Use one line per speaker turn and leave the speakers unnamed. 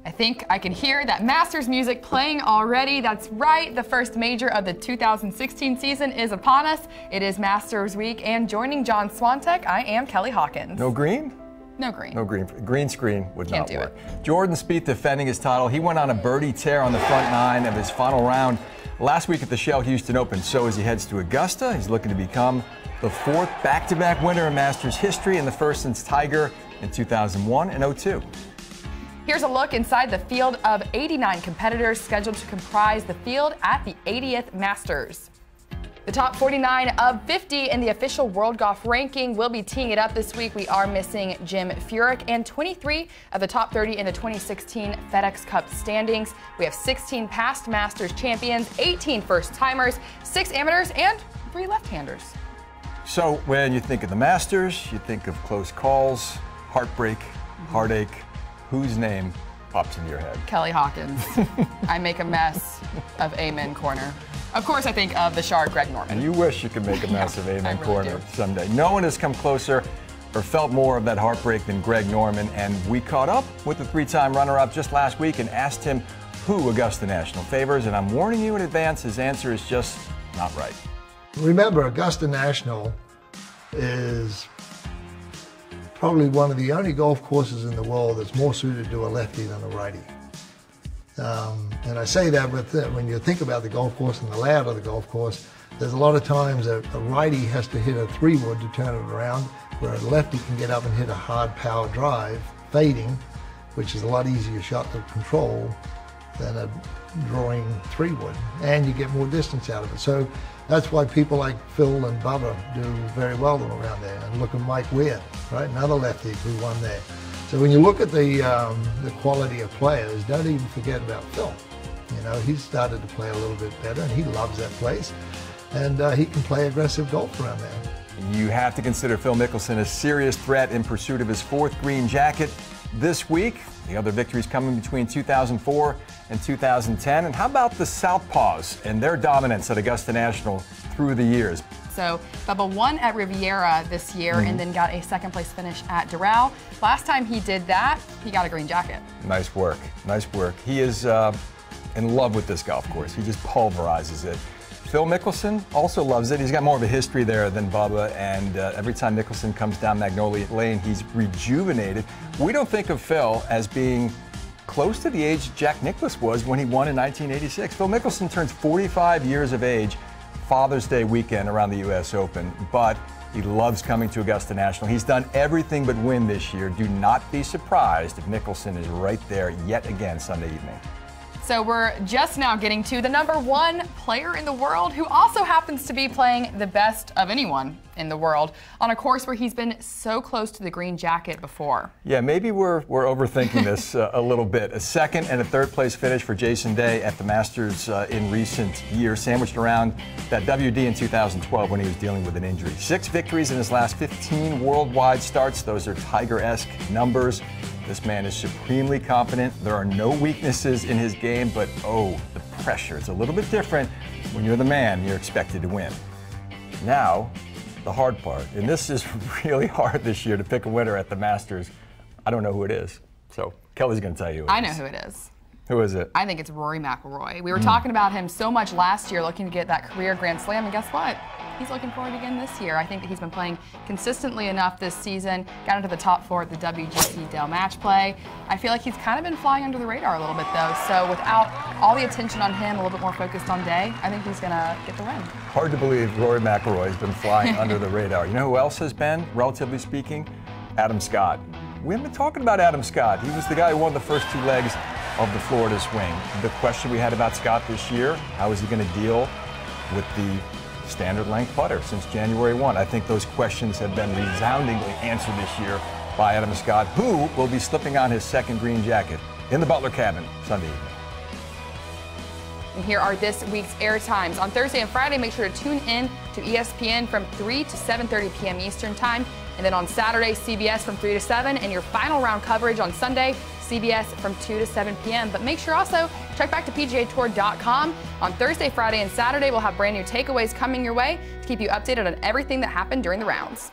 I think I can hear that Masters music playing already. That's right, the first major of the 2016 season is upon us. It is Masters week, and joining John Swantek, I am Kelly Hawkins.
No green?
No green.
No green. Green screen would
Can't
not work.
do it.
Jordan Spieth defending his title. He went on a birdie tear on the front nine of his final round last week at the Shell Houston Open. So as he heads to Augusta, he's looking to become the fourth back-to-back winner in Masters history and the first since Tiger in 2001 and 2002.
Here's a look inside the field of 89 competitors scheduled to comprise the field at the 80th Masters. The top 49 of 50 in the official World Golf ranking will be teeing it up this week. We are missing Jim Furyk and 23 of the top 30 in the 2016 FedEx Cup standings. We have 16 past Masters champions, 18 first-timers, 6 amateurs, and 3 left-handers.
So when you think of the Masters, you think of close calls, heartbreak, heartache. Whose name pops into your head?
Kelly Hawkins. I make a mess of Amen Corner. Of course, I think of the Shard, Greg Norman.
And you wish you could make a mess of Amen
really
Corner
do.
someday. No one has come closer or felt more of that heartbreak than Greg Norman, and we caught up with the three-time runner-up just last week and asked him who Augusta National favors, and I'm warning you in advance, his answer is just not right.
Remember, Augusta National is probably one of the only golf courses in the world that's more suited to a lefty than a righty. And I say that with when you think about the golf course and the layout of the golf course, there's a lot of times a righty has to hit a 3-wood to turn it around, where a lefty can get up and hit a hard power drive, fading, which is a lot easier shot to control than a drawing 3-wood, and you get more distance out of it. So that's why people like Phil and Bubba do very well around there. And look at Mike Weir, right? Another lefty who won there. So when you look at the quality of players, don't even forget about Phil. You know, he's started to play a little bit better, and he loves that place. And he can play aggressive golf around there.
You have to consider Phil Mickelson a serious threat in pursuit of his 4th green jacket this week. The other victories coming between 2004 and 2010. And how about the Southpaws and their dominance at Augusta National through the years?
So Bubba won at Riviera this year and then got a second-place finish at Doral. Last time he did that, he got a green jacket.
Nice work. Nice work. He is in love with this golf course. He just pulverizes it. Phil Mickelson also loves it. He's got more of a history there than Bubba, and every time Mickelson comes down Magnolia Lane, he's rejuvenated. We don't think of Phil as being close to the age Jack Nicklaus was when he won in 1986. Phil Mickelson turns 45 years of age Father's Day weekend around the U.S. Open, but he loves coming to Augusta National. He's done everything but win this year. Do not be surprised if Mickelson is right there yet again Sunday evening.
So we're just now getting to the #1 player in the world who also happens to be playing the best of anyone in the world on a course where he's been so close to the green jacket before.
Yeah, maybe we're overthinking this a little bit. A 2nd and a 3rd place finish for Jason Day at the Masters in recent years, sandwiched around that WD in 2012 when he was dealing with an injury. 6 victories in his last 15 worldwide starts. Those are Tiger-esque numbers. This man is supremely confident. There are no weaknesses in his game, but oh, the pressure. It's a little bit different when you're the man you're expected to win. Now, the hard part, and this is really hard this year to pick a winner at the Masters. I don't know who it is, so Kelly's going to tell you who it is.
I know who it is.
Who is it?
I think it's Rory McIlroy. We were talking about him so much last year, looking to get that career Grand Slam, and guess what? He's looking forward again this year. I think that he's been playing consistently enough this season, got into the top 4 at the WGC Dell Match Play. I feel like he's kind of been flying under the radar a little bit, though. So without all the attention on him, a little bit more focused on Day, I think he's going to get the win.
Hard to believe Rory McIlroy has been flying under the radar. You know who else has been, relatively speaking? Adam Scott. We haven't been talking about Adam Scott. He was the guy who won the first 2 legs of the Florida swing. The question we had about Scott this year, how is he going to deal with the standard length putter since January 1? I think those questions have been resoundingly answered this year by Adam Scott, who will be slipping on his 2nd green jacket in the Butler cabin Sunday evening.
And here are this week's air times. On Thursday and Friday, make sure to tune in to ESPN from 3 to 7:30 p.m. Eastern Time. And then on Saturday, CBS from 3 to 7. And your final round coverage on Sunday, CBS from 2 to 7 p.m. But make sure also check back to PGATour.com. On Thursday, Friday, and Saturday, we'll have brand new takeaways coming your way to keep you updated on everything that happened during the rounds.